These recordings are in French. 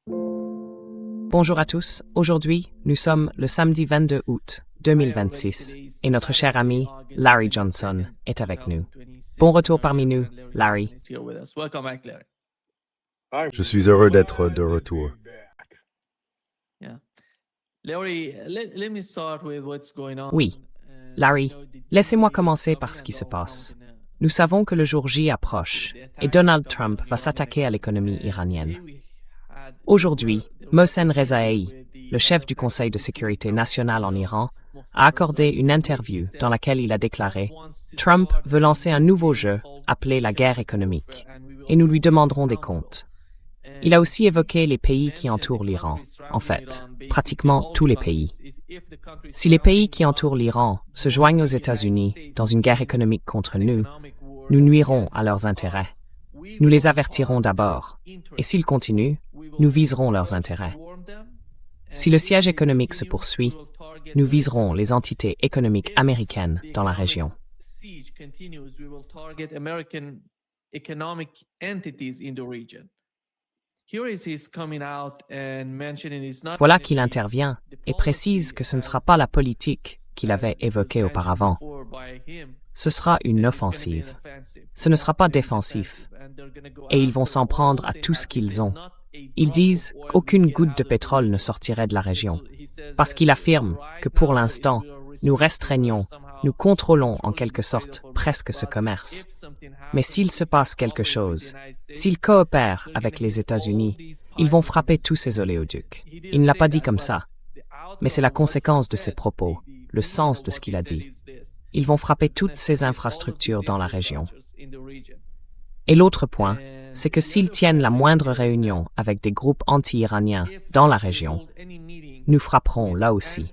Bonjour à tous, aujourd'hui, nous sommes le samedi 22 août 2026 et notre cher ami Larry Johnson est avec nous. Bon retour parmi nous, Larry. Je suis heureux d'être de retour. Oui, Larry, laissez-moi commencer par ce qui se passe. Nous savons que le jour J approche et Donald Trump va s'attaquer à l'économie iranienne. Aujourd'hui, Mohsen Rezaei, le chef du Conseil de sécurité nationale en Iran, a accordé une interview dans laquelle il a déclaré « Trump veut lancer un nouveau jeu appelé la guerre économique, et nous lui demanderons des comptes ». Il a aussi évoqué les pays qui entourent l'Iran, en fait, pratiquement tous les pays. Si les pays qui entourent l'Iran se joignent aux États-Unis dans une guerre économique contre nous, nous nuirons à leurs intérêts. Nous les avertirons d'abord, et s'ils continuent, nous viserons leurs intérêts. Si le siège économique se poursuit, nous viserons les entités économiques américaines dans la région. Voilà qu'il intervient et précise que ce ne sera pas la politique qu'il avait évoquée auparavant. Ce sera une offensive. Ce ne sera pas défensif. Et ils vont s'en prendre à tout ce qu'ils ont. Ils disent qu'aucune goutte de pétrole ne sortirait de la région, parce qu'ils affirment que pour l'instant, nous restreignons, nous contrôlons en quelque sorte presque ce commerce. Mais s'il se passe quelque chose, s'ils coopèrent avec les États-Unis, ils vont frapper tous ces oléoducs. Il ne l'a pas dit comme ça, mais c'est la conséquence de ses propos, le sens de ce qu'il a dit. Ils vont frapper toutes ces infrastructures dans la région. Et l'autre point, c'est que s'ils tiennent la moindre réunion avec des groupes anti-iraniens dans la région, nous frapperons là aussi.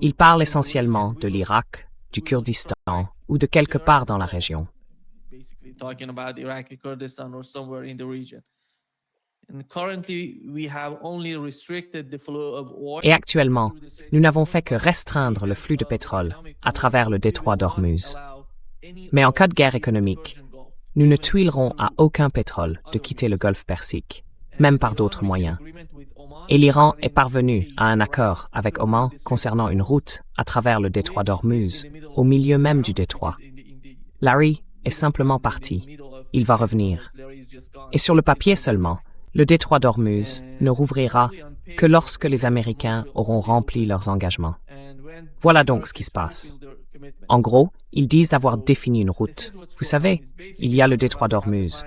Ils parlent essentiellement de l'Irak, du Kurdistan ou de quelque part dans la région. Et actuellement, nous n'avons fait que restreindre le flux de pétrole à travers le détroit d'Ormuz. Mais en cas de guerre économique, nous ne tuilerons à aucun pétrole de quitter le golfe Persique, même par d'autres moyens. Et l'Iran est parvenu à un accord avec Oman concernant une route à travers le détroit d'Ormuz, au milieu même du détroit. Larry est simplement parti. Il va revenir. Et sur le papier seulement, le détroit d'Ormuz ne rouvrira que lorsque les Américains auront rempli leurs engagements. Voilà donc ce qui se passe. En gros, ils disent avoir défini une route. Vous savez, il y a le détroit d'Ormuz.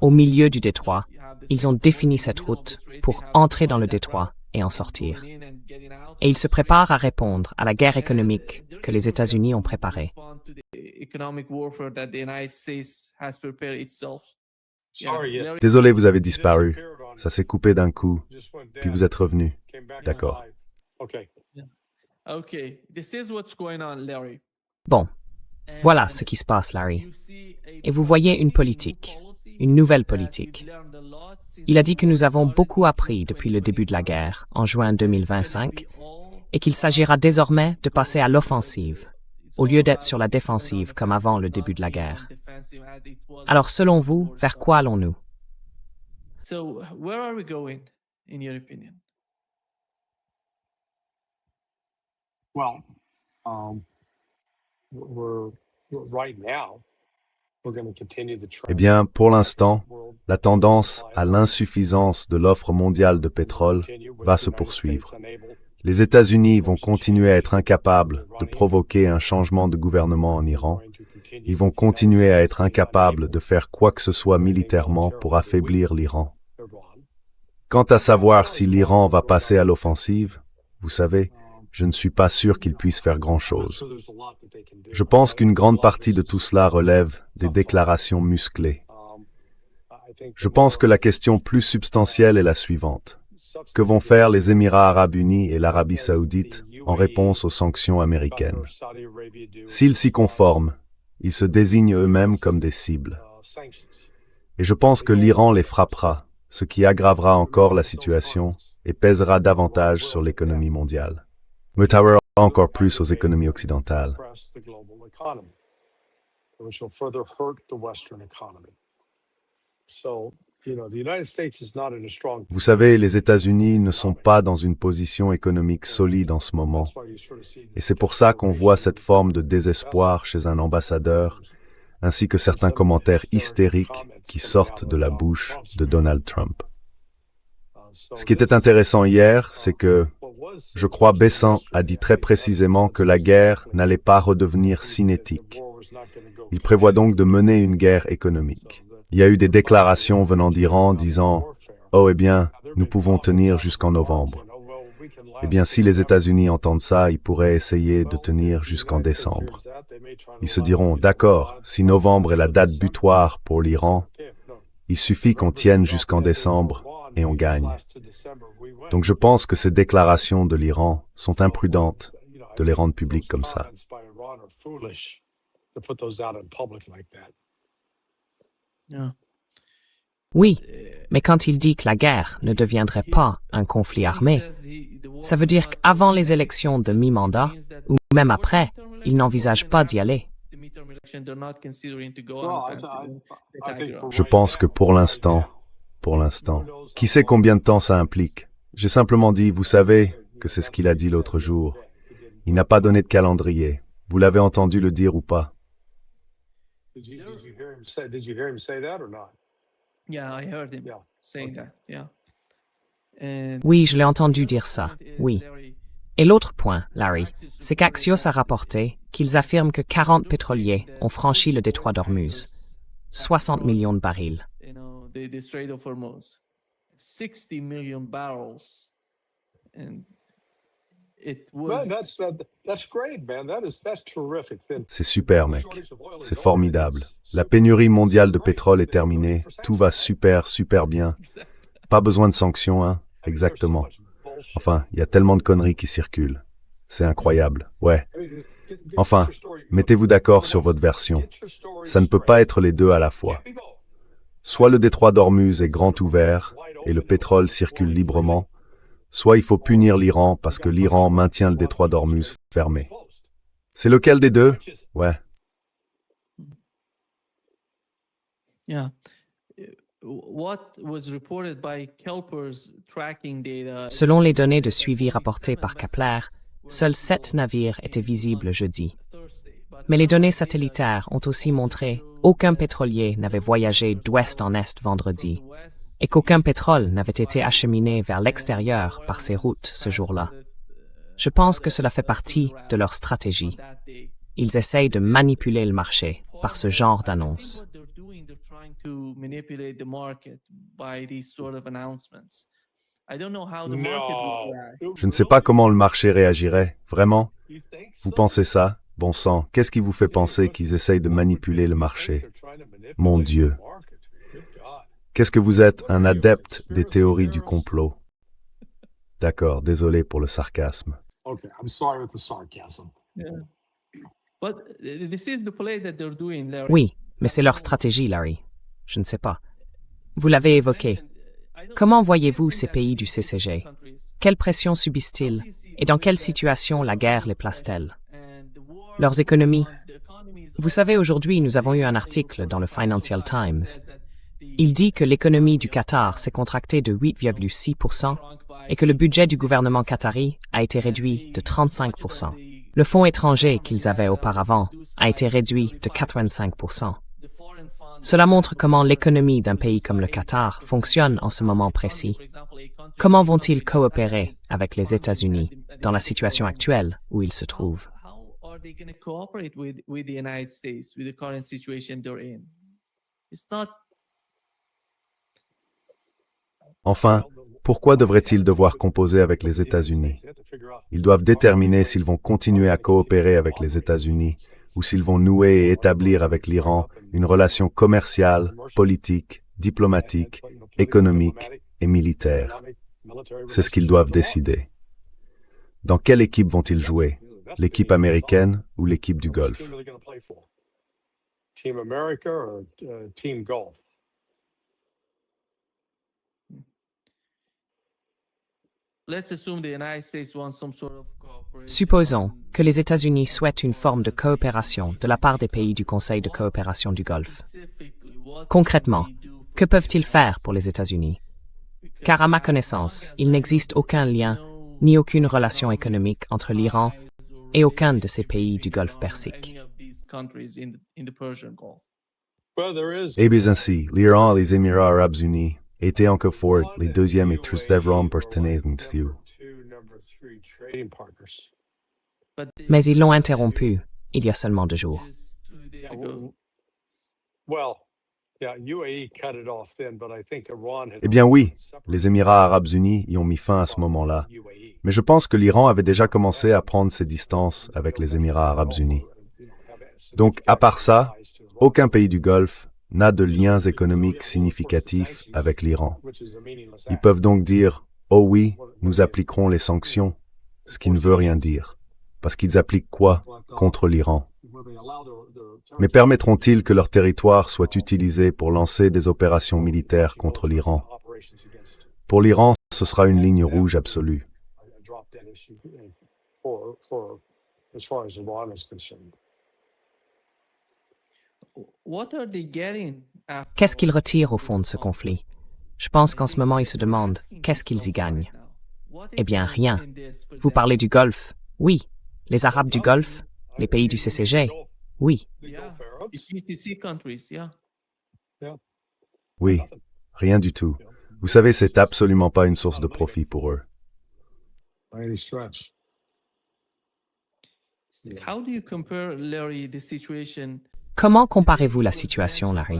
Au milieu du détroit, ils ont défini cette route pour entrer dans le détroit et en sortir. Et ils se préparent à répondre à la guerre économique que les États-Unis ont préparée. Désolé, vous avez disparu. Ça s'est coupé d'un coup, puis vous êtes revenu. D'accord. Bon, voilà ce qui se passe, Larry. Et vous voyez une politique, une nouvelle politique. Il a dit que nous avons beaucoup appris depuis le début de la guerre, en juin 2025, et qu'il s'agira désormais de passer à l'offensive, au lieu d'être sur la défensive comme avant le début de la guerre. Alors, selon vous, vers quoi allons-nous? Eh bien, pour l'instant, la tendance à l'insuffisance de l'offre mondiale de pétrole va se poursuivre. Les États-Unis vont continuer à être incapables de provoquer un changement de gouvernement en Iran. Ils vont continuer à être incapables de faire quoi que ce soit militairement pour affaiblir l'Iran. Quant à savoir si l'Iran va passer à l'offensive, vous savez, je ne suis pas sûr qu'il puisse faire grand-chose. Je pense qu'une grande partie de tout cela relève des déclarations musclées. Je pense que la question plus substantielle est la suivante. Que vont faire les Émirats arabes unis et l'Arabie saoudite en réponse aux sanctions américaines? S'ils s'y conforment, ils se désignent eux-mêmes comme des cibles. Et je pense que l'Iran les frappera, ce qui aggravera encore la situation et pèsera davantage sur l'économie mondiale. Me tardera encore plus aux économies occidentales. Vous savez, les États-Unis ne sont pas dans une position économique solide en ce moment. Et c'est pour ça qu'on voit cette forme de désespoir chez un ambassadeur, ainsi que certains commentaires hystériques qui sortent de la bouche de Donald Trump. Ce qui était intéressant hier, c'est que, je crois, Bessant a dit très précisément que la guerre n'allait pas redevenir cinétique. Il prévoit donc de mener une guerre économique. Il y a eu des déclarations venant d'Iran disant « Oh, eh bien, nous pouvons tenir jusqu'en novembre. » Eh bien, si les États-Unis entendent ça, ils pourraient essayer de tenir jusqu'en décembre. Ils se diront « D'accord, si novembre est la date butoir pour l'Iran, il suffit qu'on tienne jusqu'en décembre et on gagne. » Donc je pense que ces déclarations de l'Iran sont imprudentes de les rendre publiques comme ça. Oui, mais quand il dit que la guerre ne deviendrait pas un conflit armé, ça veut dire qu'avant les élections de mi-mandat, ou même après, il n'envisage pas d'y aller. Je pense que pour l'instant, qui sait combien de temps ça implique? J'ai simplement dit, vous savez, que c'est ce qu'il a dit l'autre jour. Il n'a pas donné de calendrier. Vous l'avez entendu le dire ou pas? Oui, je l'ai entendu dire ça, oui. Et l'autre point, Larry, c'est qu'Axios a rapporté qu'ils affirment que 40 pétroliers ont franchi le détroit d'Ormuz. 60 millions de barils. C'est super, mec. C'est formidable. La pénurie mondiale de pétrole est terminée. Tout va super, super bien. Pas besoin de sanctions, hein? Exactement. Enfin, il y a tellement de conneries qui circulent. C'est incroyable, ouais. Enfin, mettez-vous d'accord sur votre version. Ça ne peut pas être les deux à la fois. Soit le détroit d'Ormuz est grand ouvert et le pétrole circule librement, soit il faut punir l'Iran parce que l'Iran maintient le détroit d'Ormuz fermé. C'est lequel des deux? Ouais. Selon les données de suivi rapportées par Kepler, seuls 7 navires étaient visibles jeudi. Mais les données satellitaires ont aussi montré qu'aucun pétrolier n'avait voyagé d'ouest en est vendredi et qu'aucun pétrole n'avait été acheminé vers l'extérieur par ces routes ce jour-là. Je pense que cela fait partie de leur stratégie. Ils essayent de manipuler le marché par ce genre d'annonces. Je ne sais pas comment le marché réagirait, vraiment. Vous pensez ça? Bon sang, qu'est-ce qui vous fait penser qu'ils essayent de manipuler le marché? Mon Dieu. Qu'est-ce que vous êtes, un adepte des théories du complot? D'accord, désolé pour le sarcasme. Oui, mais c'est leur stratégie, Larry. Je ne sais pas. Vous l'avez évoqué. Comment voyez-vous ces pays du CCG? Quelle pression subissent-ils? Et dans quelle situation la guerre les place-t-elle? Leurs économies? Vous savez, aujourd'hui, nous avons eu un article dans le Financial Times. Il dit que l'économie du Qatar s'est contractée de 8,6% et que le budget du gouvernement qatari a été réduit de 35%. Le fonds étranger qu'ils avaient auparavant a été réduit de 85%. Cela montre comment l'économie d'un pays comme le Qatar fonctionne en ce moment précis. Comment vont-ils coopérer avec les États-Unis dans la situation actuelle où ils se trouvent? Enfin, pourquoi devraient-ils devoir composer avec les États-Unis? Ils doivent déterminer s'ils vont continuer à coopérer avec les États-Unis ou s'ils vont nouer et établir avec l'Iran une relation commerciale, politique, diplomatique, économique et militaire. C'est ce qu'ils doivent décider. Dans quelle équipe vont-ils jouer? L'équipe américaine ou l'équipe du Golfe? Team America or Team Gulf? Supposons que les États-Unis souhaitent une forme de coopération de la part des pays du Conseil de coopération du Golfe. Concrètement, Que peuvent-ils faire pour les États-Unis? Car à ma connaissance, il n'existe aucun lien ni aucune relation économique entre l'Iran et aucun de ces pays du Golfe Persique. Eh bien ainsi, l'Iran et les Émirats arabes unis étaient encore forts les deuxièmes et troisièmes partenaires. Mais ils l'ont interrompu il y a seulement 2 jours. Eh bien oui, les Émirats arabes unis y ont mis fin à ce moment-là. Mais je pense que l'Iran avait déjà commencé à prendre ses distances avec les Émirats arabes unis. Donc, à part ça, aucun pays du Golfe n'a de liens économiques significatifs avec l'Iran. Ils peuvent donc dire « Oh oui, nous appliquerons les sanctions », ce qui ne veut rien dire. Parce qu'ils appliquent quoi contre l'Iran? Mais permettront-ils que leur territoire soit utilisé pour lancer des opérations militaires contre l'Iran? Pour l'Iran, ce sera une ligne rouge absolue. Qu'est-ce qu'ils retirent au fond de ce conflit? Je pense qu'en ce moment, ils se demandent qu'est-ce qu'ils y gagnent. Eh bien, rien. Vous parlez du Golfe? Oui. Les Arabes du Golfe? Les pays du CCG? Oui. Oui, rien du tout. Vous savez, c'est absolument pas une source de profit pour eux. Comment comparez-vous la situation, Larry?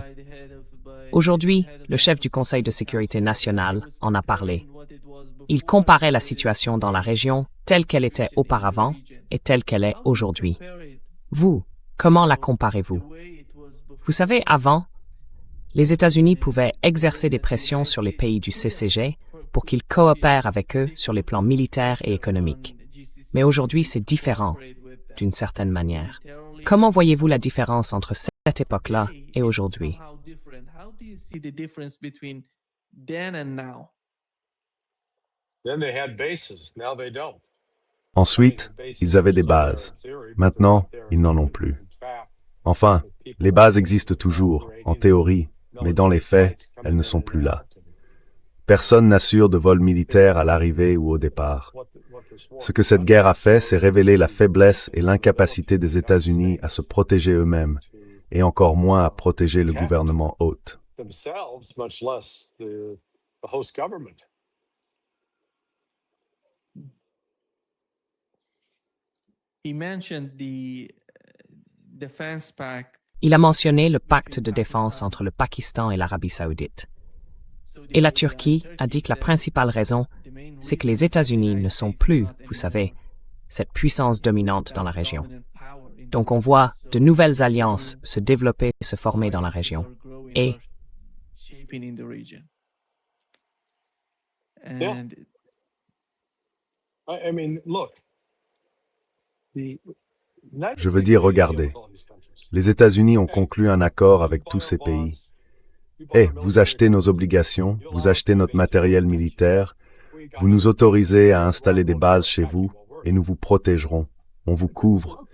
Aujourd'hui, le chef du Conseil de sécurité nationale en a parlé. Il comparait la situation dans la région telle qu'elle était auparavant et telle qu'elle est aujourd'hui. Vous, comment la comparez-vous? Vous savez, avant, les États-Unis pouvaient exercer des pressions sur les pays du CCG pour qu'ils coopèrent avec eux sur les plans militaires et économiques. Mais aujourd'hui, c'est différent, d'une certaine manière. Comment voyez-vous la différence entre cette époque-là et aujourd'hui? Ensuite, ils avaient des bases. Maintenant, ils n'en ont plus. Enfin, les bases existent toujours, en théorie, mais dans les faits, elles ne sont plus là. Personne n'assure de vol militaire à l'arrivée ou au départ. Ce que cette guerre a fait, c'est révéler la faiblesse et l'incapacité des États-Unis à se protéger eux-mêmes, et encore moins à protéger le gouvernement hôte. Il a mentionné le pacte de défense entre le Pakistan et l'Arabie saoudite. Et la Turquie a dit que la principale raison, c'est que les États-Unis ne sont plus, vous savez, cette puissance dominante dans la région. Donc on voit de nouvelles alliances se développer et se former dans la région. Et Je veux dire, regardez, les États-Unis ont conclu un accord avec tous ces pays. Vous achetez nos obligations, vous achetez notre matériel militaire, vous nous autorisez à installer des bases chez vous et nous vous protégerons, on vous couvre.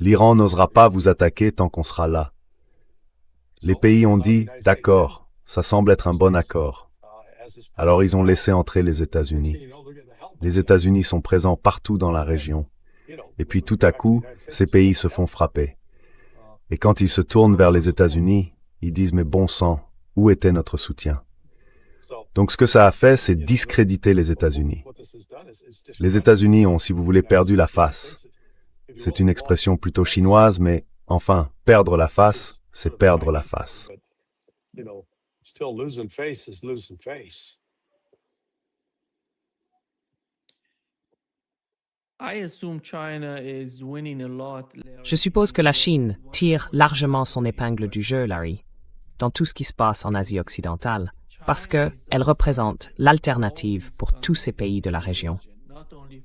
L'Iran n'osera pas vous attaquer tant qu'on sera là. Les pays ont dit « D'accord, ça semble être un bon accord ». Alors ils ont laissé entrer les États-Unis. Les États-Unis sont présents partout dans la région. Et puis tout à coup, ces pays se font frapper. Et quand ils se tournent vers les États-Unis, ils disent « Mais bon sang, où était notre soutien ?» Donc ce que ça a fait, c'est discréditer les États-Unis. Les États-Unis ont, si vous voulez, perdu la face. C'est une expression plutôt chinoise, mais enfin, perdre la face, c'est perdre la face. je suppose que la Chine tire largement son épingle du jeu, Larry, dans tout ce qui se passe en Asie occidentale, parce qu'elle représente l'alternative pour tous ces pays de la région.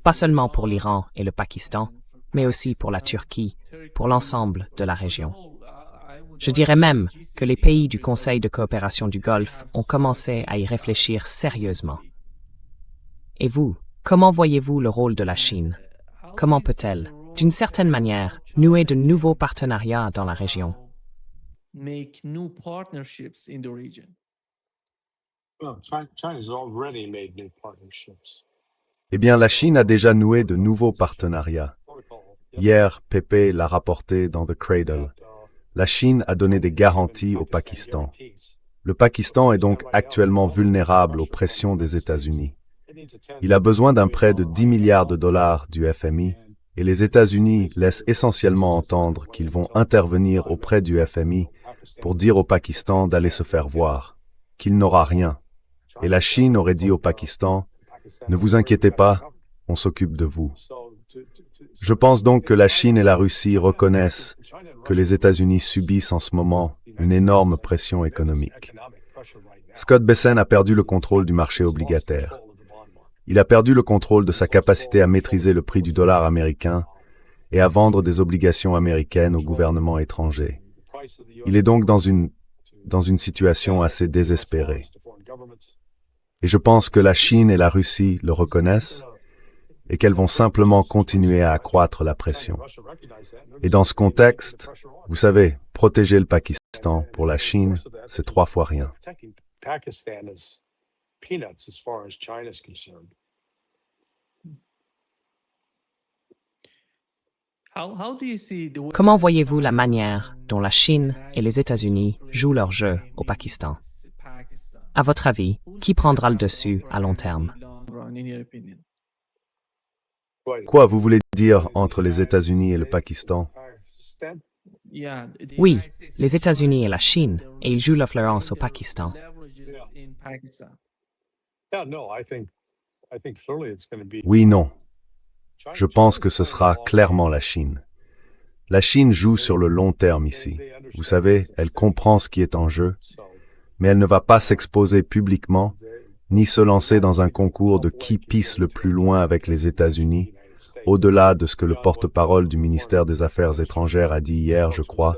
Pas seulement pour l'Iran et le Pakistan, mais aussi pour la Turquie, pour l'ensemble de la région. Je dirais même que les pays du Conseil de coopération du Golfe ont commencé à y réfléchir sérieusement. Et vous, comment voyez-vous le rôle de la Chine? Comment peut-elle, d'une certaine manière, nouer de nouveaux partenariats dans la région? China's already made new partnerships. Eh bien, la Chine a déjà noué de nouveaux partenariats. Hier, Pepe l'a rapporté dans The Cradle. La Chine a donné des garanties au Pakistan. Le Pakistan est donc actuellement vulnérable aux pressions des États-Unis. Il a besoin d'un prêt de 10 milliards de dollars du FMI et les États-Unis laissent essentiellement entendre qu'ils vont intervenir auprès du FMI pour dire au Pakistan d'aller se faire voir, qu'il n'aura rien. Et la Chine aurait dit au Pakistan, « Ne vous inquiétez pas, on s'occupe de vous. » Je pense donc que la Chine et la Russie reconnaissent que les États-Unis subissent en ce moment une énorme pression économique. Scott Bessent a perdu le contrôle du marché obligataire. Il a perdu le contrôle de sa capacité à maîtriser le prix du dollar américain et à vendre des obligations américaines au gouvernement étranger. Il est donc dans une situation assez désespérée. Et je pense que la Chine et la Russie le reconnaissent et qu'elles vont simplement continuer à accroître la pression. Et dans ce contexte, vous savez, protéger le Pakistan pour la Chine, c'est 3 fois rien. Pakistan is peanuts as far as China is concerned. Comment voyez-vous la manière dont la Chine et les États-Unis jouent leur jeu au Pakistan? À votre avis, qui prendra le dessus à long terme? Quoi, vous voulez dire entre les États-Unis et le Pakistan? Oui, les États-Unis et la Chine, et ils jouent l'influence au Pakistan. Oui, non. Je pense que ce sera clairement la Chine. La Chine joue sur le long terme ici. Vous savez, elle comprend ce qui est en jeu, mais elle ne va pas s'exposer publiquement, ni se lancer dans un concours de qui pisse le plus loin avec les États-Unis, au-delà de ce que le porte-parole du ministère des Affaires étrangères a dit hier, je crois.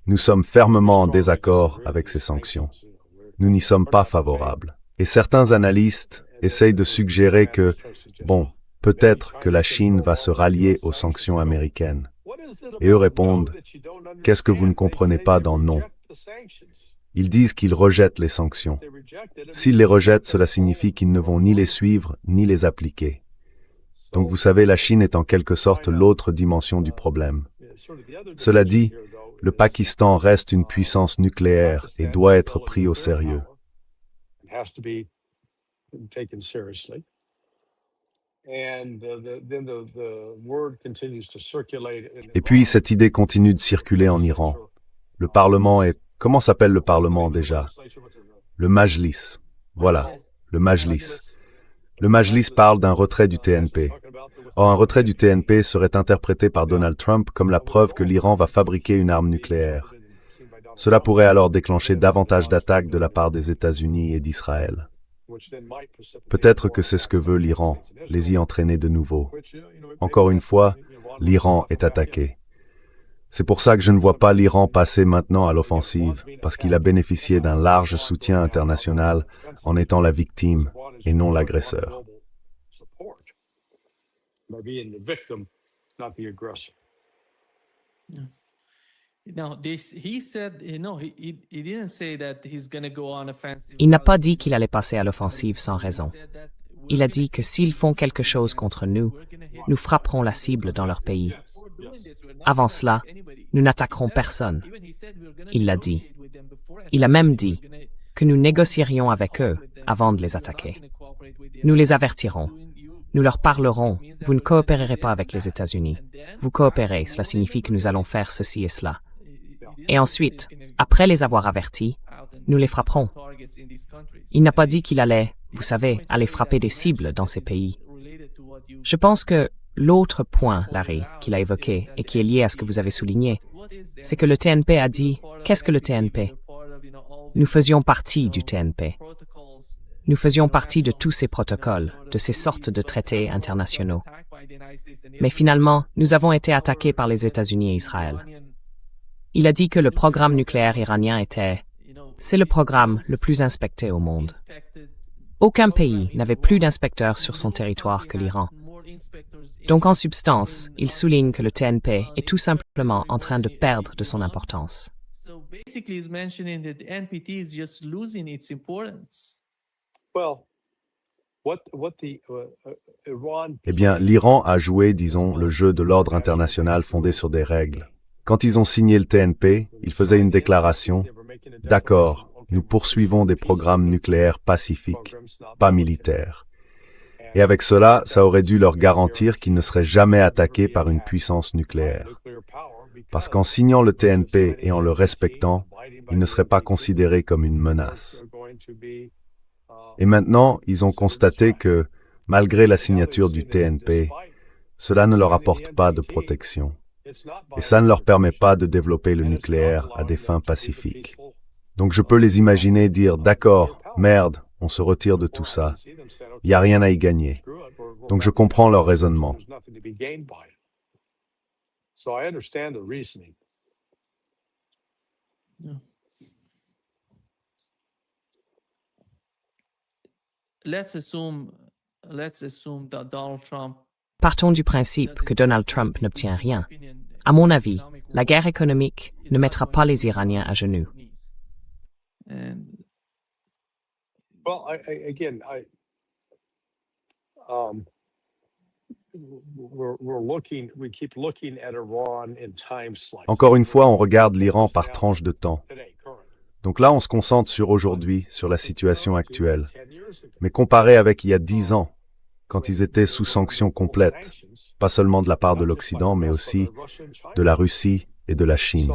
Nous sommes fermement en désaccord avec ces sanctions. Nous n'y sommes pas favorables. Et certains analystes essayent de suggérer que, bon, peut-être que la Chine va se rallier aux sanctions américaines. Et eux répondent, « Qu'est-ce que vous ne comprenez pas dans non ?» Ils disent qu'ils rejettent les sanctions. S'ils les rejettent, cela signifie qu'ils ne vont ni les suivre, ni les appliquer. Donc vous savez, la Chine est en quelque sorte l'autre dimension du problème. Cela dit, le Pakistan reste une puissance nucléaire et doit être pris au sérieux. Et puis, cette idée continue de circuler en Iran. Le Parlement est... Comment s'appelle le Parlement déjà? Le Majlis. Voilà, le Majlis. Le Majlis parle d'un retrait du TNP. Or, un retrait du TNP serait interprété par Donald Trump comme la preuve que l'Iran va fabriquer une arme nucléaire. Cela pourrait alors déclencher davantage d'attaques de la part des États-Unis et d'Israël. Peut-être que c'est ce que veut l'Iran, les y entraîner de nouveau. Encore une fois, l'Iran est attaqué. C'est pour ça que je ne vois pas l'Iran passer maintenant à l'offensive, parce qu'il a bénéficié d'un large soutien international en étant la victime et non l'agresseur. Il n'a pas dit qu'il allait passer à l'offensive sans raison. Il a dit que s'ils font quelque chose contre nous, nous frapperons la cible dans leur pays. Avant cela, nous n'attaquerons personne. Il l'a dit. Il a même dit que nous négocierions avec eux avant de les attaquer. Nous les avertirons. Nous leur parlerons. Vous ne coopérerez pas avec les États-Unis. Vous coopérez, cela signifie que nous allons faire ceci et cela. Et ensuite, après les avoir avertis, nous les frapperons. Il n'a pas dit qu'il allait, vous savez, aller frapper des cibles dans ces pays. Je pense que l'autre point, Larry, qu'il a évoqué et qui est lié à ce que vous avez souligné, c'est que le TNP a dit « Qu'est-ce que le TNP ?» Nous faisions partie du TNP. Nous faisions partie de tous ces protocoles, de ces sortes de traités internationaux. Mais finalement, nous avons été attaqués par les États-Unis et Israël. Il a dit que le programme nucléaire iranien était « C'est le programme le plus inspecté au monde. » Aucun pays n'avait plus d'inspecteurs sur son territoire que l'Iran. Donc en substance, il souligne que le TNP est tout simplement en train de perdre de son importance. Basically, he's mentioning that the NPT is just losing its importance. Well, what the Iran. Eh bien, l'Iran a joué, disons, le jeu de l'ordre international fondé sur des règles. Quand ils ont signé le TNP, ils faisaient une déclaration « D'accord, nous poursuivons des programmes nucléaires pacifiques, pas militaires. » Et avec cela, ça aurait dû leur garantir qu'ils ne seraient jamais attaqués par une puissance nucléaire. Parce qu'en signant le TNP et en le respectant, ils ne seraient pas considérés comme une menace. Et maintenant, ils ont constaté que, malgré la signature du TNP, cela ne leur apporte pas de protection. Et ça ne leur permet pas de développer le nucléaire à des fins pacifiques. Donc je peux les imaginer dire « D'accord, merde, on se retire de tout ça. Il n'y a rien à y gagner. » Donc je comprends leur raisonnement. So I understand the reasoning. Yeah. Let's assume that Donald Trump. Partons du principe que Donald Trump n'obtient rien. À mon avis, la guerre économique ne mettra pas les Iraniens à genoux. Well, we keep looking at Iran in time slices. Encore une fois, on regarde l'Iran par tranche de temps. Donc là, on se concentre sur aujourd'hui, sur la situation actuelle. Mais comparé avec il y a 10 ans, quand ils étaient sous sanctions complètes, pas seulement de la part de l'Occident, mais aussi de la Russie et de la Chine.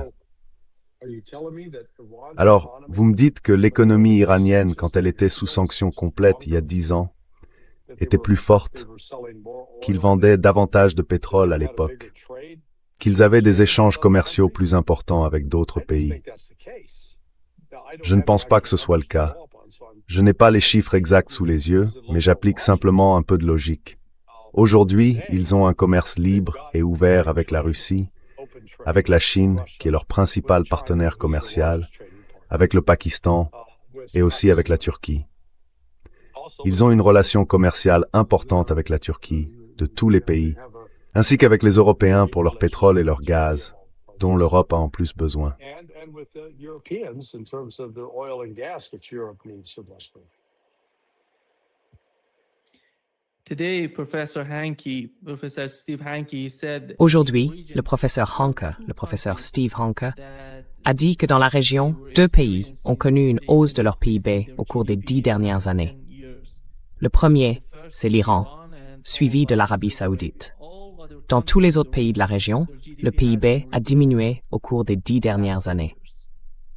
Alors, vous me dites que l'économie iranienne, quand elle était sous sanctions complètes il y a 10 ans, était plus forte, qu'ils vendaient davantage de pétrole à l'époque, qu'ils avaient des échanges commerciaux plus importants avec d'autres pays. Je ne pense pas que ce soit le cas. Je n'ai pas les chiffres exacts sous les yeux, mais j'applique simplement un peu de logique. Aujourd'hui, ils ont un commerce libre et ouvert avec la Russie, avec la Chine, qui est leur principal partenaire commercial, avec le Pakistan et aussi avec la Turquie. Ils ont une relation commerciale importante avec la Turquie, de tous les pays, ainsi qu'avec les Européens pour leur pétrole et leur gaz, dont l'Europe a en plus besoin. And with the Europeans in terms of the oil and gas which Europe needs so desperately. Today, Professor Steve Hanke said. Aujourd'hui, le professeur Hanke, le professeur Steve Hanke, a dit que dans la région, 2 pays ont connu une hausse de leur PIB au cours des 10 dernières années. Le premier, c'est l'Iran, suivi de l'Arabie saoudite. Dans tous les autres pays de la région, le PIB a diminué au cours des 10 dernières années.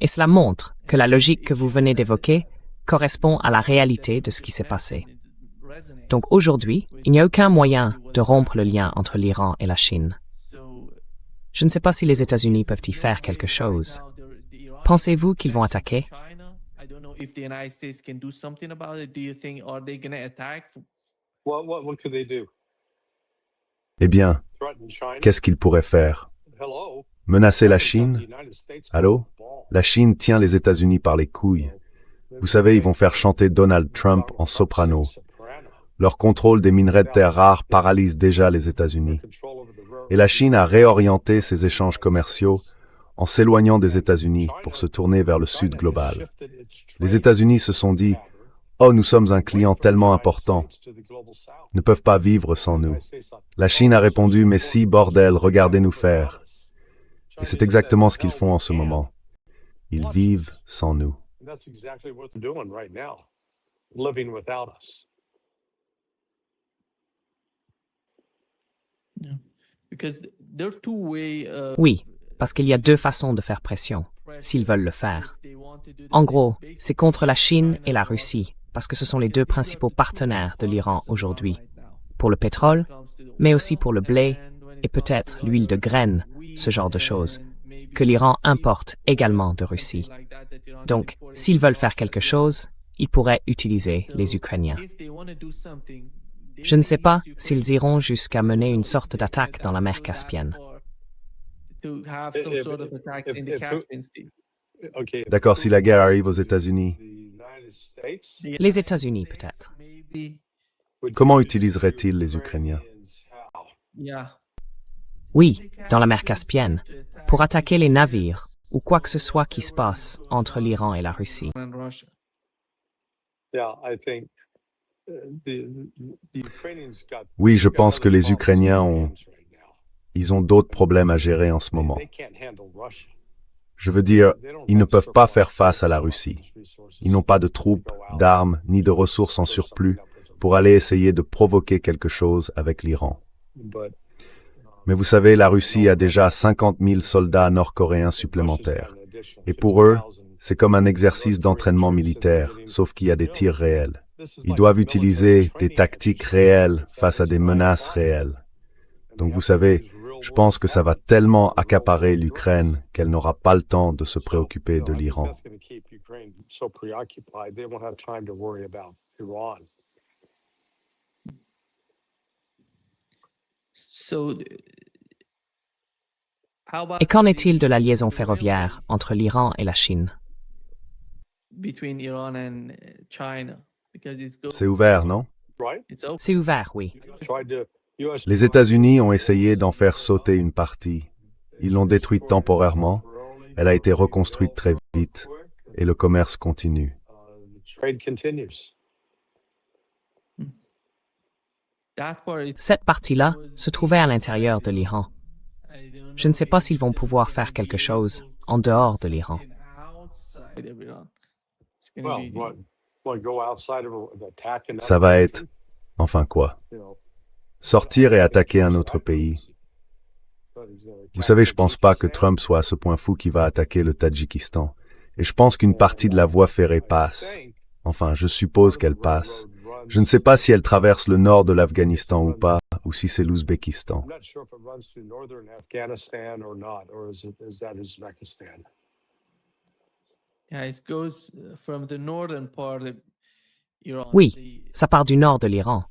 Et cela montre que la logique que vous venez d'évoquer correspond à la réalité de ce qui s'est passé. Donc aujourd'hui, il n'y a aucun moyen de rompre le lien entre l'Iran et la Chine. Je ne sais pas si les États-Unis peuvent y faire quelque chose. Pensez-vous qu'ils vont attaquer? What could they do? Eh bien, Threaten China? qu'est-ce qu'ils pourraient faire? Hello? Menacer la Chine? Allô? La Chine tient les États-Unis par les couilles. Vous savez, ils vont faire chanter Donald Trump en soprano. Leur contrôle des minerais de terres rares paralyse déjà les États-Unis. Et la Chine a réorienté ses échanges commerciaux en s'éloignant des États-Unis pour se tourner vers le sud global. Les États-Unis se sont dit « Oh, nous sommes un client tellement important, ne peuvent pas vivre sans nous. » La Chine a répondu « Mais si, bordel, regardez-nous faire. » Et c'est exactement ce qu'ils font en ce moment. Ils vivent sans nous. That's exactly what they're doing right now, living without us. Oui, parce qu'il y a 2 façons de faire pression, s'ils veulent le faire. En gros, c'est contre la Chine et la Russie, parce que ce sont les 2 principaux partenaires de l'Iran aujourd'hui, pour le pétrole, mais aussi pour le blé et peut-être l'huile de graines, ce genre de choses, que l'Iran importe également de Russie. Donc, s'ils veulent faire quelque chose, ils pourraient utiliser les Ukrainiens. Je ne sais pas s'ils iront jusqu'à mener une sorte d'attaque dans la mer Caspienne. Okay. D'accord, si la guerre arrive aux États-Unis, Les États-Unis, peut-être. comment utiliseraient-ils les Ukrainiens? Oui, dans la mer Caspienne, pour attaquer les navires ou quoi que ce soit qui se passe entre l'Iran et la Russie. and Russia. Yeah, I think the Ukrainians got. Oui, je pense que les Ukrainiens ils ont d'autres problèmes à gérer en ce moment. They can't handle Russia. Je veux dire, ils ne peuvent pas faire face à la Russie. Ils n'ont pas de troupes, d'armes, ni de ressources en surplus pour aller essayer de provoquer quelque chose avec l'Iran. Mais vous savez, la Russie a déjà 50 000 soldats nord-coréens supplémentaires. Et pour eux, c'est comme un exercice d'entraînement militaire, sauf qu'il y a des tirs réels. Ils doivent utiliser des tactiques réelles face à des menaces réelles. Donc vous savez, je pense que ça va tellement accaparer l'Ukraine qu'elle n'aura pas le temps de se préoccuper de l'Iran. So, how about Et qu'en est-il de la liaison ferroviaire entre l'Iran et la Chine? between Iran and China? Because C'est ouvert, non? it's open. C'est ouvert, oui. Les États-Unis ont essayé d'en faire sauter une partie. Ils l'ont détruite temporairement. Elle a été reconstruite très vite et le commerce continue. Trade continues. That part, Cette partie-là se trouvait à l'intérieur de l'Iran. I don't Je ne sais pas s'ils vont pouvoir faire quelque chose en dehors de l'Iran. outside of Iran. It's gonna Well, be what go outside of the attack and Ça va être, enfin quoi, sortir et attaquer un autre pays. Vous savez, je pense pas que Trump soit à ce point fou qu'il va attaquer le Tadjikistan. Et je pense qu'une partie de la voie ferrée passe. Enfin, je suppose qu'elle passe. Je ne sais pas si elle traverse le nord de l'Afghanistan ou pas, ou si c'est l'Ouzbékistan. I'm not sure if it runs through northern Afghanistan or not, or is that Uzbekistan? yeah, it goes from the northern part of Iran. Oui, ça part du nord de l'Iran.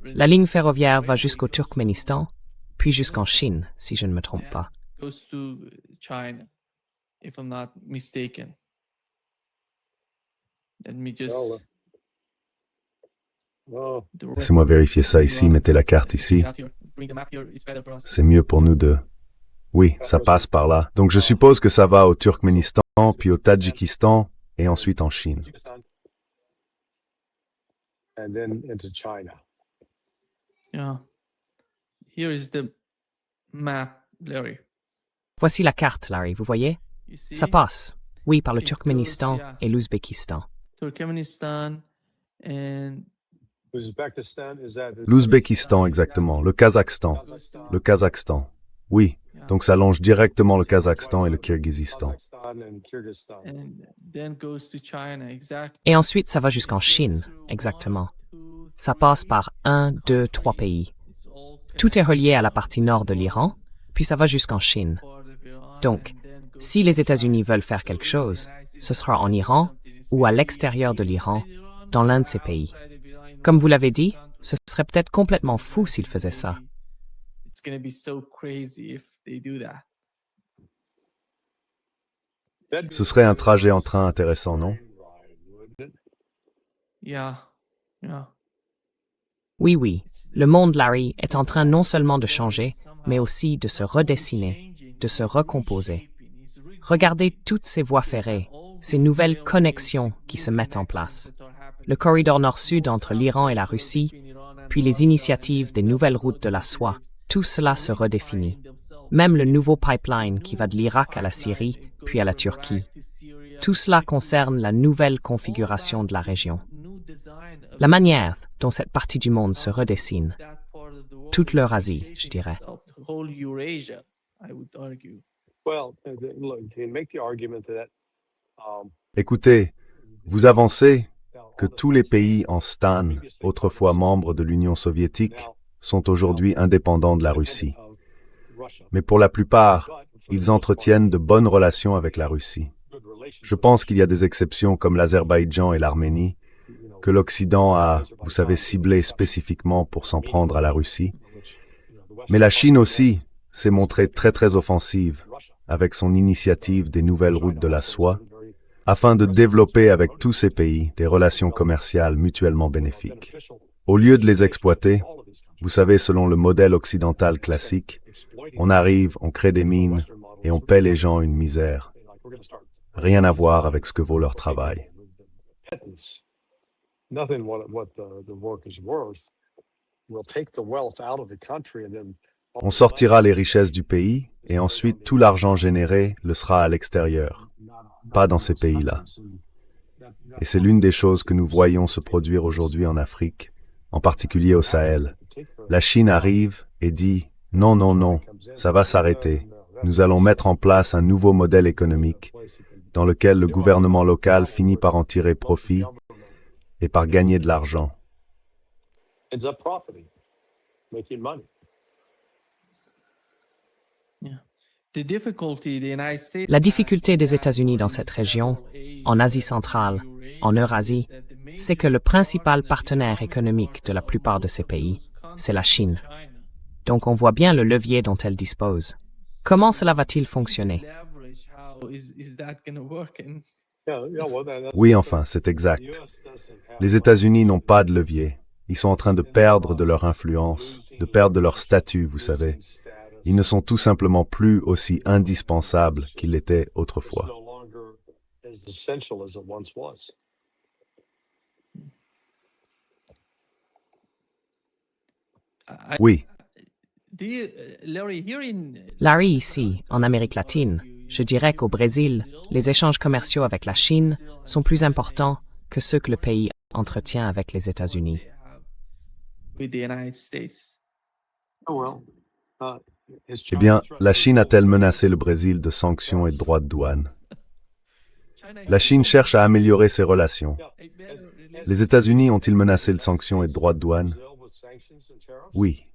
La ligne ferroviaire va jusqu'au Turkménistan, puis jusqu'en Chine, si je ne me trompe pas. Goes to China, if I'm not mistaken. Let me just. Oh, Laissez-moi vérifier ça ici, mettez la carte ici. Bring the map here, it's better for us. C'est mieux pour nous de... Oui, ça passe par là. Donc je suppose que ça va au Turkménistan, puis au Tadjikistan, et ensuite en Chine. and then into China. Yeah. Here is the map, Larry. Voici la carte, Larry, vous voyez? You see? Ça passe, oui, par le It goes, Turkménistan yeah. et l'Ouzbékistan. Turkmenistan and Uzbekistan, is that? L'Ouzbékistan, exactement. Le Kazakhstan. Le Kazakhstan. Oui, donc ça longe directement le Kazakhstan et le Kirghizistan. Kazakhstan and Kyrgyzstan. and then goes to China, exactly. Et ensuite, ça va jusqu'en Chine, exactement. Ça passe par 1, 2, 3 pays. It's all Tout est relié à la partie nord de l'Iran, puis ça va jusqu'en Chine. part of Iran, Donc, and then goes si les États-Unis veulent faire quelque chose, ce sera en Iran ou à l'extérieur de l'Iran, dans l'un de ces pays. Comme vous l'avez dit, ce serait peut-être complètement fou s'ils faisaient ça. It's going to be so crazy if they do that. Ce serait un trajet en train intéressant, non? Yeah. Yeah. Oui, oui, le monde, Larry, est en train non seulement de changer, mais aussi de se redessiner, de se recomposer. Regardez toutes ces voies ferrées, ces nouvelles connexions qui se mettent en place. Le corridor nord-sud entre l'Iran et la Russie, puis les initiatives des nouvelles routes de la soie, tout cela se redéfinit. Même le nouveau pipeline qui va de l'Irak à la Syrie, puis à la Turquie. Tout cela concerne la nouvelle configuration de la région. La manière dont cette partie du monde se redessine. Toute l'Eurasie, je dirais. Whole Eurasia, I would argue. Well, look, you can make the argument that Écoutez, vous avancez que tous les pays en STAN, autrefois membres de l'Union soviétique, sont aujourd'hui indépendants de la Russie. Mais pour la plupart, ils entretiennent de bonnes relations avec la Russie. Je pense qu'il y a des exceptions comme l'Azerbaïdjan et l'Arménie, que l'Occident a, vous savez, ciblé spécifiquement pour s'en prendre à la Russie. Mais la Chine aussi s'est montrée très offensive avec son initiative des nouvelles routes de la soie, afin de développer avec tous ces pays des relations commerciales mutuellement bénéfiques. Au lieu de les exploiter, vous savez, selon le modèle occidental classique, on arrive, on crée des mines et on paie les gens une misère. Rien à voir avec ce que vaut leur travail. Nothing what the work is worth. We'll take the wealth out of the country and then On sortira les richesses du pays et ensuite tout l'argent généré le sera à l'extérieur, pas dans ces pays-là. Et c'est l'une des choses que nous voyons se produire aujourd'hui en Afrique, en particulier au Sahel. La Chine arrive et dit « Non, non, non, ça va s'arrêter. Nous allons mettre en place un nouveau modèle économique dans lequel le gouvernement local finit par en tirer profit et par gagner de l'argent. » ends up profiting, making money. La difficulté des États-Unis dans cette région, en Asie centrale, en Eurasie, c'est que le principal partenaire économique de la plupart de ces pays, c'est la Chine. Donc on voit bien le levier dont elle dispose. Comment cela va-t-il fonctionner? Oui, enfin, c'est exact. Les États-Unis n'ont pas de levier. Ils sont en train de perdre de leur influence, de perdre de leur statut, vous savez. Ils ne sont tout simplement plus aussi indispensables qu'ils l'étaient autrefois. Oui, Larry, ici, en Amérique latine, je dirais qu'au Brésil, les échanges commerciaux avec la Chine sont plus importants que ceux que le pays entretient avec les États-Unis. eh bien, la Chine a-t-elle menacé le Brésil de sanctions et de droits de douane? La Chine cherche à améliorer ses relations. Les États-Unis ont-ils menacé de sanctions et de droits de douane? Oui.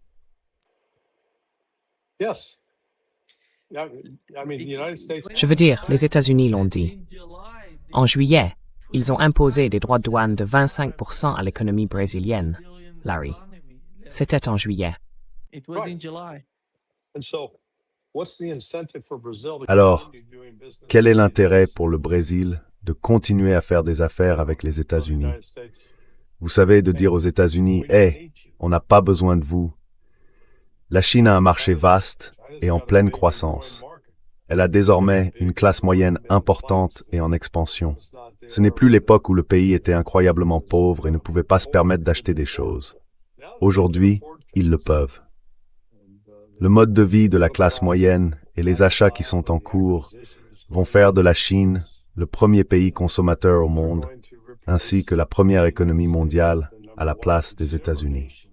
Je veux dire, les États-Unis l'ont dit. En juillet, ils ont imposé des droits de douane de 25% à l'économie brésilienne, Larry. C'était en juillet. Alors, quel est l'intérêt pour le Brésil de continuer à faire des affaires avec les États-Unis? Vous savez, de dire aux États-Unis, « Hey, on n'a pas besoin de vous. » La Chine a un marché vaste et en pleine croissance. Elle a désormais une classe moyenne importante et en expansion. Ce n'est plus l'époque où le pays était incroyablement pauvre et ne pouvait pas se permettre d'acheter des choses. Aujourd'hui, ils le peuvent. Le mode de vie de la classe moyenne et les achats qui sont en cours vont faire de la Chine le premier pays consommateur au monde, ainsi que la première économie mondiale à la place des États-Unis.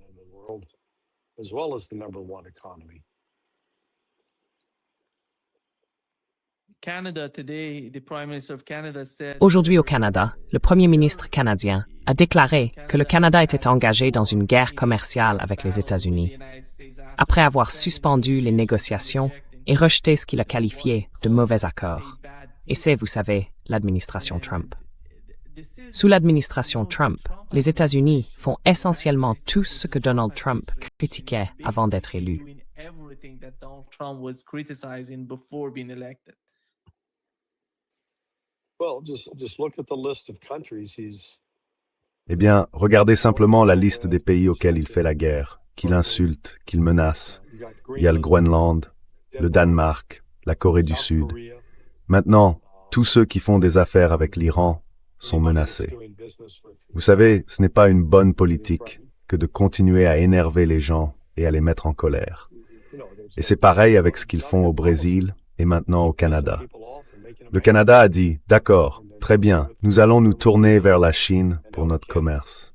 Aujourd'hui au Canada, le premier ministre canadien a déclaré que le Canada était engagé dans une guerre commerciale avec les États-Unis, après avoir suspendu les négociations et rejeté ce qu'il a qualifié de mauvais accords. Et c'est, vous savez, l'administration Trump. Sous l'administration Trump, les États-Unis font essentiellement tout ce que Donald Trump critiquait avant d'être élu. Eh bien, regardez simplement la liste des pays auxquels il fait la guerre, qu'il insulte, qu'il menace. Il y a le Groenland, le Danemark, la Corée du Sud. Maintenant, tous ceux qui font des affaires avec l'Iran sont menacés. Vous savez, ce n'est pas une bonne politique que de continuer à énerver les gens et à les mettre en colère. Et c'est pareil avec ce qu'ils font au Brésil et maintenant au Canada. Le Canada a dit, d'accord, très bien, nous allons nous tourner vers la Chine pour notre commerce.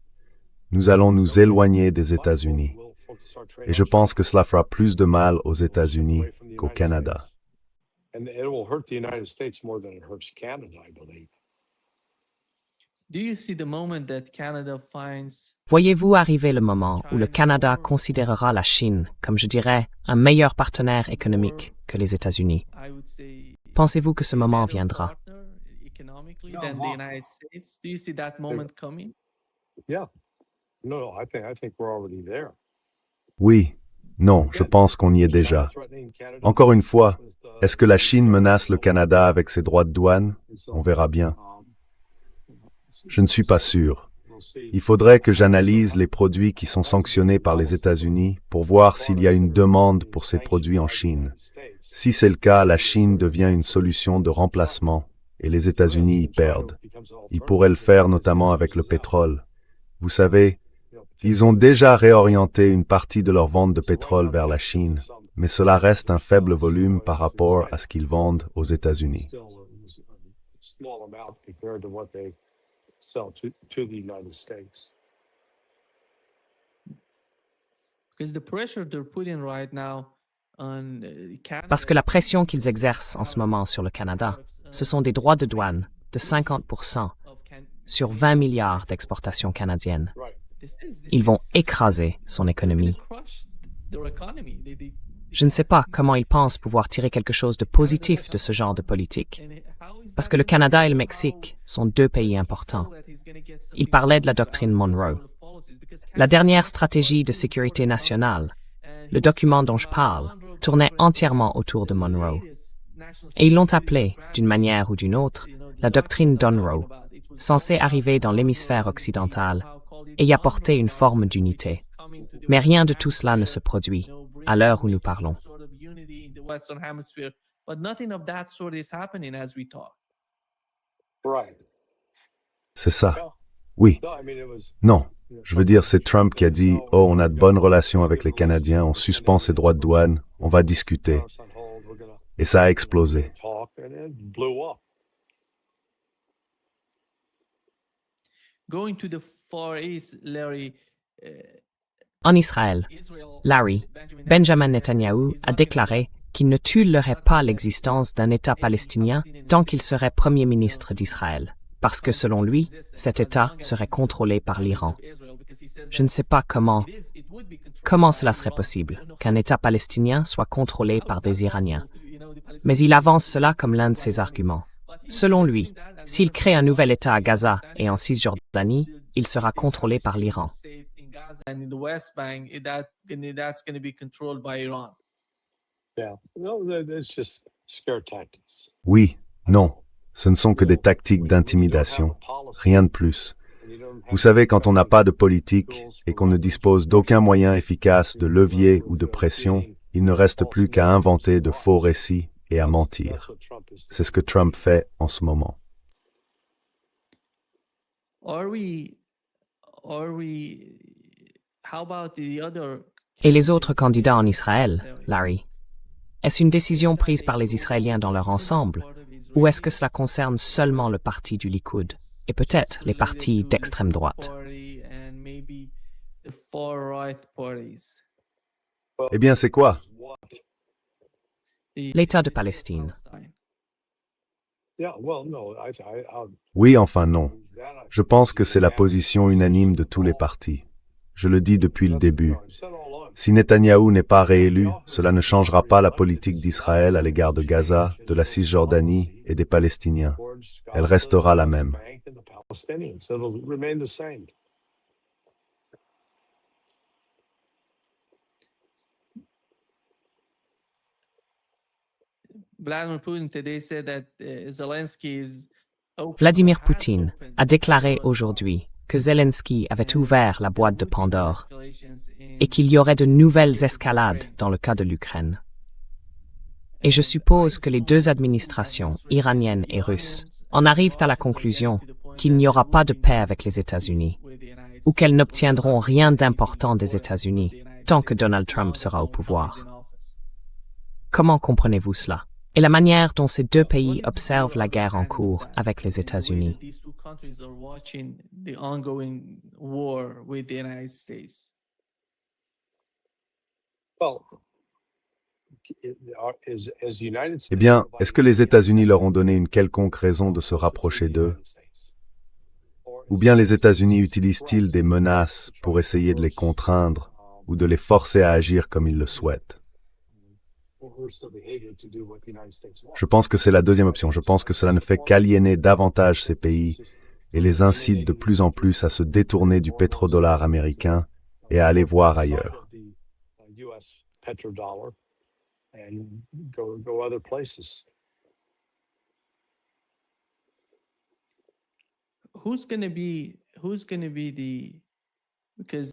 Nous allons nous éloigner des États-Unis. Et je pense que cela fera plus de mal aux États-Unis qu'au Canada. Voyez-vous arriver le moment où le Canada considérera la Chine comme, je dirais, un meilleur partenaire économique que les États-Unis? Pensez-vous que ce moment viendra? Oui, non, je pense qu'on y est déjà. Encore une fois, est-ce que la Chine menace le Canada avec ses droits de douane? On verra bien. Je ne suis pas sûr. Il faudrait que j'analyse les produits qui sont sanctionnés par les États-Unis pour voir s'il y a une demande pour ces produits en Chine. Si c'est le cas, la Chine devient une solution de remplacement et les États-Unis y perdent. Ils pourraient le faire notamment avec le pétrole. Vous savez, ils ont déjà réorienté une partie de leur vente de pétrole vers la Chine, mais cela reste un faible volume par rapport à ce qu'ils vendent aux États-Unis. Small amount compared to what they sell to the United States. Because the pressure they're putting right now on Canada. Parce que la pression qu'ils exercent en ce moment sur le Canada, ce sont des droits de douane de 50% sur 20 milliards d'exportations canadiennes. Ils vont écraser son économie. Je ne sais pas comment ils pensent pouvoir tirer quelque chose de positif de ce genre de politique. Parce que le Canada et le Mexique sont deux pays importants. Il parlait de la doctrine Monroe. La dernière stratégie de sécurité nationale, le document dont je parle, tournait entièrement autour de Monroe. Et ils l'ont appelée, d'une manière ou d'une autre, la doctrine d'Unroe, censée arriver dans l'hémisphère occidental et y apporter une forme d'unité. Mais rien de tout cela ne se produit à l'heure où nous parlons. Right. C'est ça. Oui. No, I mean, it was Non. Je veux dire, c'est Trump qui a dit « Oh, on a de bonnes relations avec les Canadiens, on suspend ses droits de douane, on va discuter. tariffs on hold, we're gonna » Et ça a explosé. talk, and it blew up. Going to the Far East, Larry. En Israël, Larry, Benjamin Netanyahu a déclaré qu'il ne tolérerait pas l'existence d'un État palestinien tant qu'il serait Premier ministre d'Israël, parce que selon lui, cet État serait contrôlé par l'Iran. Je ne sais pas comment cela serait possible, qu'un État palestinien soit contrôlé par des Iraniens. Mais il avance cela comme l'un de ses arguments. Selon lui, s'il crée un nouvel État à Gaza et en Cisjordanie, il sera contrôlé par l'Iran. And in the West Bank, that's going to be controlled by Iran. Yeah. No, it's just scare tactics. Oui, non. Ce ne sont que des tactiques d'intimidation. Rien de plus. Vous savez, quand on n'a pas de politique et qu'on ne dispose d'aucun moyen efficace de levier ou de pression, il ne reste plus qu'à inventer de faux récits et à mentir. C'est ce que Trump fait en ce moment. Et les autres candidats en Israël, Larry? Est-ce une décision prise par les Israéliens dans leur ensemble, ou est-ce que cela concerne seulement le parti du Likoud et peut-être les partis d'extrême droite? Eh bien, c'est quoi? L'État de Palestine. Yeah, well, no, Oui, enfin non. Je pense que c'est la position unanime de tous les partis. Je le dis depuis le début. Si Netanyahou n'est pas réélu, cela ne changera pas la politique d'Israël à l'égard de Gaza, de la Cisjordanie et des Palestiniens. Elle restera la même. Vladimir Poutine a déclaré aujourd'hui que Zelensky avait ouvert la boîte de Pandore et qu'il y aurait de nouvelles escalades dans le cas de l'Ukraine. Et je suppose que les deux administrations, iranienne et russe, en arrivent à la conclusion qu'il n'y aura pas de paix avec les États-Unis, ou qu'elles n'obtiendront rien d'important des États-Unis tant que Donald Trump sera au pouvoir. Comment comprenez-vous cela? Et la manière dont ces deux pays observent la guerre en cours avec les États-Unis. Eh bien, est-ce que les États-Unis leur ont donné une quelconque raison de se rapprocher d'eux? Ou bien les États-Unis utilisent-ils des menaces pour essayer de les contraindre ou de les forcer à agir comme ils le souhaitent? Je pense que c'est la deuxième option. Je pense que cela ne fait qu'aliéner davantage ces pays et les incite de plus en plus à se détourner du pétrodollar américain et à aller voir ailleurs.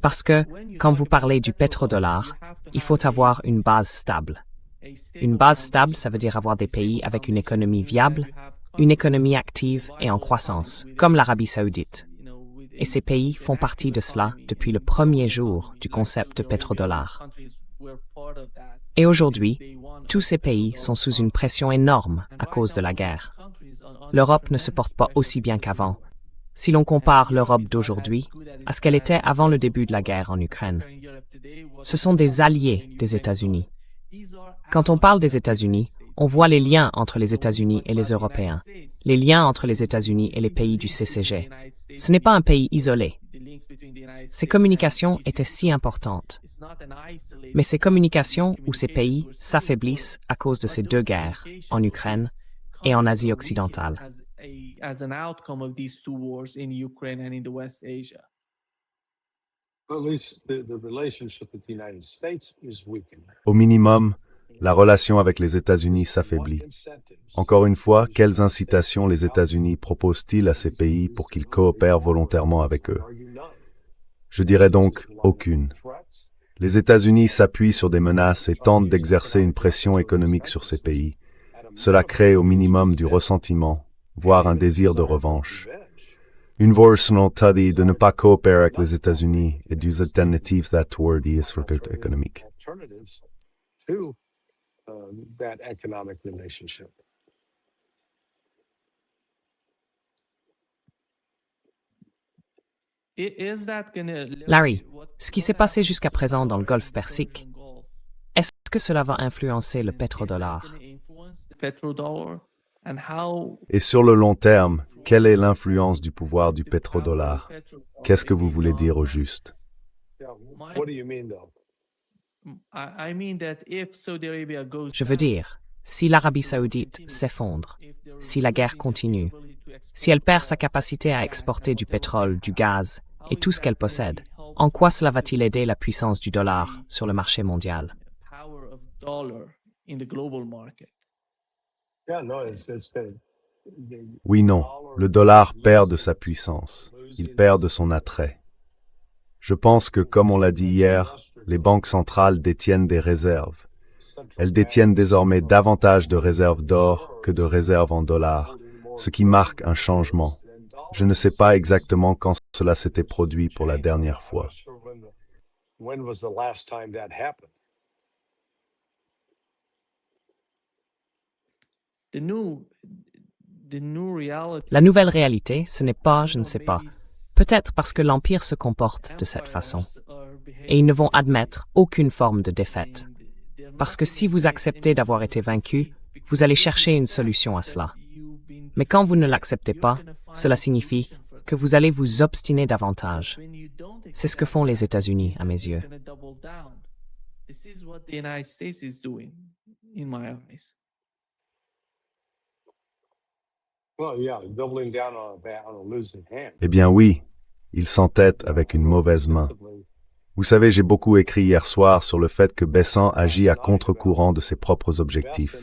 Parce que, quand vous parlez du pétrodollar, il faut avoir une base stable. Une base stable, ça veut dire avoir des pays avec une économie viable, une économie active et en croissance, comme l'Arabie saoudite. Et ces pays font partie de cela depuis le premier jour du concept de pétrodollar. Et aujourd'hui, tous ces pays sont sous une pression énorme à cause de la guerre. L'Europe ne se porte pas aussi bien qu'avant, si l'on compare l'Europe d'aujourd'hui à ce qu'elle était avant le début de la guerre en Ukraine. Ce sont des alliés des États-Unis. Quand on parle des États-Unis, on voit les liens entre les États-Unis et les Européens, les liens entre les États-Unis et les pays du CCG. Ce n'est pas un pays isolé. Ces communications étaient si importantes. Mais ces communications ou ces pays s'affaiblissent à cause de ces deux guerres, en Ukraine et en Asie occidentale. Au minimum, la relation avec les États-Unis s'affaiblit. Encore une fois, quelles incitations les États-Unis proposent-ils à ces pays pour qu'ils coopèrent volontairement avec eux? Je dirais donc aucune. Les États-Unis s'appuient sur des menaces et tentent d'exercer une pression économique sur ces pays. Cela crée au minimum du ressentiment, voire un désir de revanche. Une version study de ne pas coopérer avec les États-Unis et des alternatives toward économique. Larry, ce qui s'est passé jusqu'à présent dans le Golfe Persique, est-ce que cela va influencer le pétrodollar? Et sur le long terme, quelle est l'influence du pouvoir du pétrodollar? Qu'est-ce que vous voulez dire au juste? Je veux dire, si l'Arabie saoudite s'effondre, si la guerre continue, si elle perd sa capacité à exporter du pétrole, du gaz et tout ce qu'elle possède, en quoi cela va-t-il aider la puissance du dollar sur le marché mondial? Oui, non. Le dollar perd de sa puissance. Il perd de son attrait. Je pense que, comme on l'a dit hier, les banques centrales détiennent des réserves. Elles détiennent désormais davantage de réserves d'or que de réserves en dollars, ce qui marque un changement. Je ne sais pas exactement quand cela s'était produit pour la dernière fois. La nouvelle réalité, ce n'est pas, je ne sais pas. Peut-être parce que l'Empire se comporte de cette façon. Et ils ne vont admettre aucune forme de défaite. Parce que si vous acceptez d'avoir été vaincu, vous allez chercher une solution à cela. Mais quand vous ne l'acceptez pas, cela signifie que vous allez vous obstiner davantage. C'est ce que font les États-Unis, à mes yeux. Eh bien oui, ils s'entêtent avec une mauvaise main. Vous savez, j'ai beaucoup écrit hier soir sur le fait que Bessant agit à contre-courant de ses propres objectifs.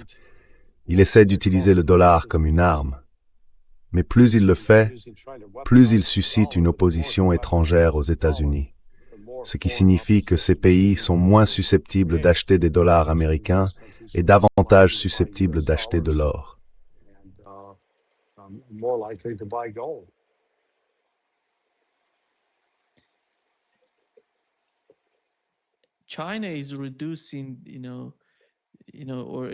Il essaie d'utiliser le dollar comme une arme. Mais plus il le fait, plus il suscite une opposition étrangère aux États-Unis. Ce qui signifie que ces pays sont moins susceptibles d'acheter des dollars américains et davantage susceptibles d'acheter de l'or.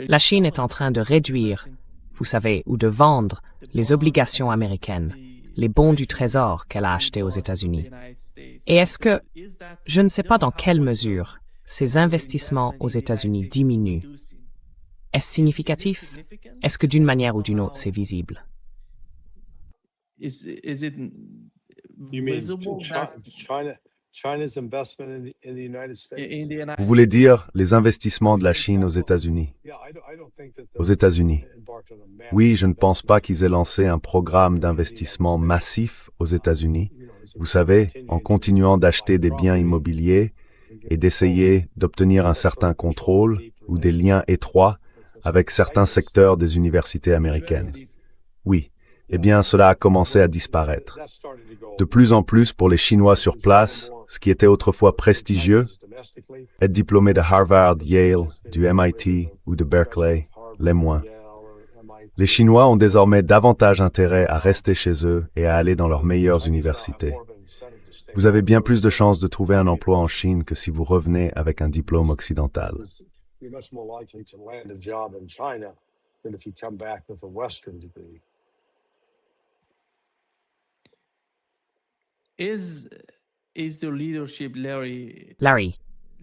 La Chine est en train de réduire, vous savez, ou de vendre les obligations américaines, les bons du Trésor qu'elle a achetés aux États-Unis. Et est-ce que, je ne sais pas dans quelle mesure, ces investissements aux États-Unis diminuent? Est-ce significatif? Est-ce que d'une manière ou d'une autre, c'est visible? Vous voulez dire les investissements de la Chine aux États-Unis? Aux États-Unis. Oui, je ne pense pas qu'ils aient lancé un programme d'investissement massif aux États-Unis. Vous savez, en continuant d'acheter des biens immobiliers et d'essayer d'obtenir un certain contrôle ou des liens étroits avec certains secteurs des universités américaines. Oui, eh bien, cela a commencé à disparaître. De plus en plus pour les Chinois sur place, ce qui était autrefois prestigieux Être diplômé de Harvard, Yale, du MIT ou de Berkeley, les moins. Les Chinois ont désormais davantage intérêt à rester chez eux et à aller dans leurs meilleures universités. Vous avez bien plus de chances de trouver un emploi en Chine que si vous revenez avec un diplôme occidental. Is the leadership, Larry? Larry,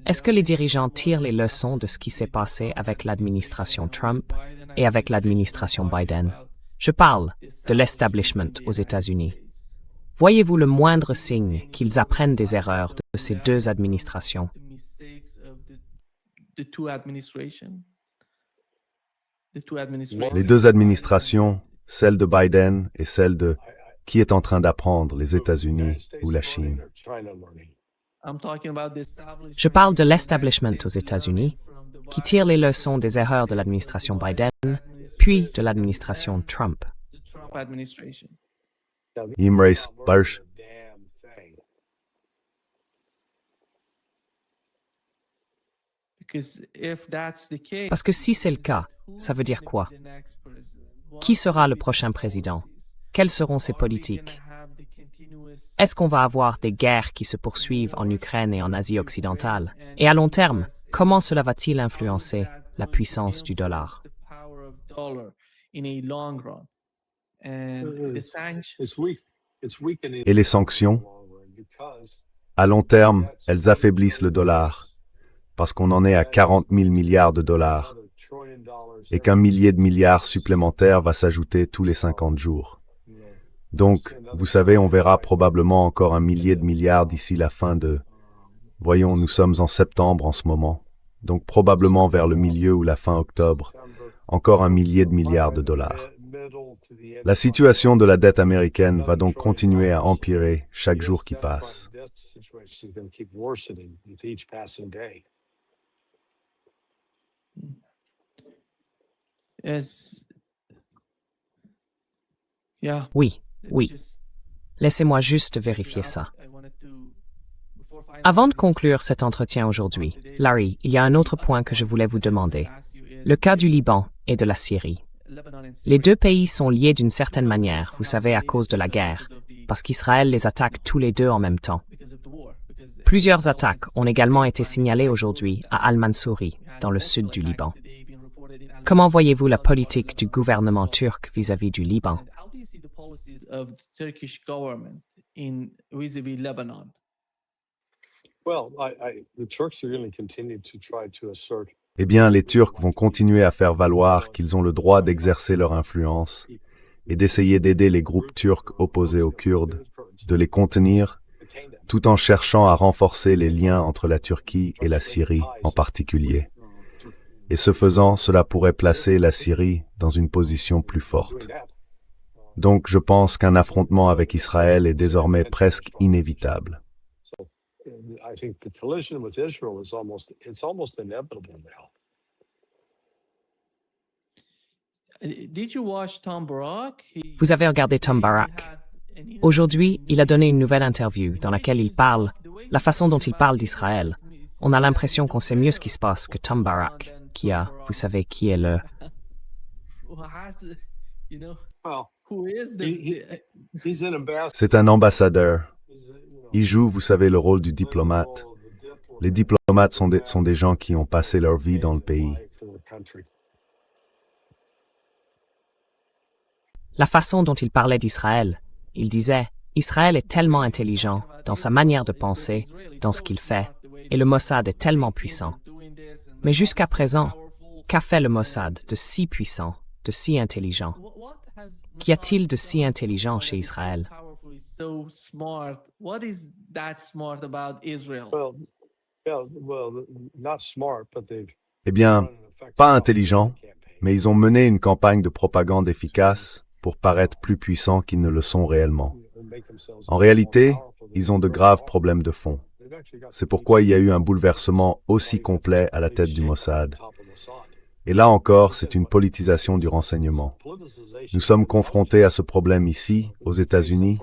est-ce que les dirigeants tirent les leçons de ce qui s'est passé avec l'administration Trump et avec l'administration Biden? Je parle de l'establishment aux États-Unis. Voyez-vous le moindre signe qu'ils apprennent des erreurs de ces deux administrations? Les deux administrations, celle de Biden et celle de qui est en train d'apprendre, les États-Unis ou la Chine? Je parle de l'establishment aux États-Unis, qui tire les leçons des erreurs de l'administration Biden, puis de l'administration Trump. Imreis Barsh. Parce que si c'est le cas, ça veut dire quoi? Qui sera le prochain président? Quelles seront ses politiques? Est-ce qu'on va avoir des guerres qui se poursuivent en Ukraine et en Asie occidentale? Et à long terme, comment cela va-t-il influencer la puissance du dollar? Et les sanctions? À long terme, elles affaiblissent le dollar, parce qu'on en est à 40 000 milliards de dollars, et qu'un millier de milliards supplémentaires va s'ajouter tous les 50 jours. Donc, vous savez, on verra probablement encore un millier de milliards d'ici la fin de... Voyons, nous sommes en septembre en ce moment, donc probablement vers le milieu ou la fin octobre, encore un millier de milliards de dollars. La situation de la dette américaine va donc continuer à empirer chaque jour qui passe. Oui, oui. Laissez-moi juste vérifier ça. Avant de conclure cet entretien aujourd'hui, Larry, il y a un autre point que je voulais vous demander. Le cas du Liban et de la Syrie. Les deux pays sont liés d'une certaine manière, vous savez, à cause de la guerre, parce qu'Israël les attaque tous les deux en même temps. Plusieurs attaques ont également été signalées aujourd'hui à Al-Mansouri, dans le sud du Liban. Comment voyez-vous la politique du gouvernement turc vis-à-vis du Liban? Eh bien, les Turcs vont continuer à faire valoir qu'ils ont le droit d'exercer leur influence et d'essayer d'aider les groupes turcs opposés aux Kurdes, de les contenir, tout en cherchant à renforcer les liens entre la Turquie et la Syrie en particulier. Et ce faisant, cela pourrait placer la Syrie dans une position plus forte. Donc, je pense qu'un affrontement avec Israël est désormais presque inévitable. Vous avez regardé Tom Barak? Aujourd'hui, il a donné une nouvelle interview dans laquelle il parle, la façon dont il parle d'Israël. On a l'impression qu'on sait mieux ce qui se passe que Tom Barak, qui a, vous savez, qui est le... C'est un ambassadeur. Il joue, vous savez, le rôle du diplomate. Les diplomates sont des gens qui ont passé leur vie dans le pays. La façon dont il parlait d'Israël, il disait « Israël est tellement intelligent dans sa manière de penser, dans ce qu'il fait, et le Mossad est tellement puissant. » Mais jusqu'à présent, qu'a fait le Mossad de si puissant, de si intelligent? Qu'y a-t-il de si intelligent chez Israël? Eh bien, pas intelligent, mais ils ont mené une campagne de propagande efficace pour paraître plus puissants qu'ils ne le sont réellement. En réalité, ils ont de graves problèmes de fond. C'est pourquoi il y a eu un bouleversement aussi complet à la tête du Mossad. Et là encore, c'est une politisation du renseignement. Nous sommes confrontés à ce problème ici, aux États-Unis,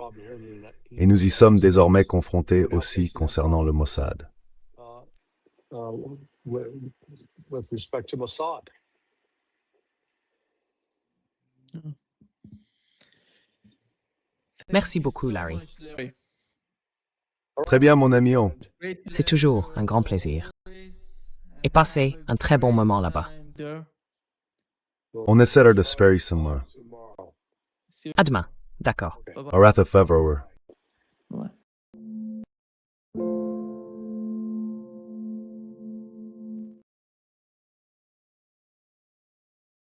et nous y sommes désormais confrontés aussi concernant le Mossad. with, with respect to Mossad. Merci beaucoup, Larry. Très bien, mon ami. C'est toujours un grand plaisir. Et passez un très bon moment là-bas. On essaiera de Sperry somewhere. À demain. D'accord. Aratha Favrower. Ouais.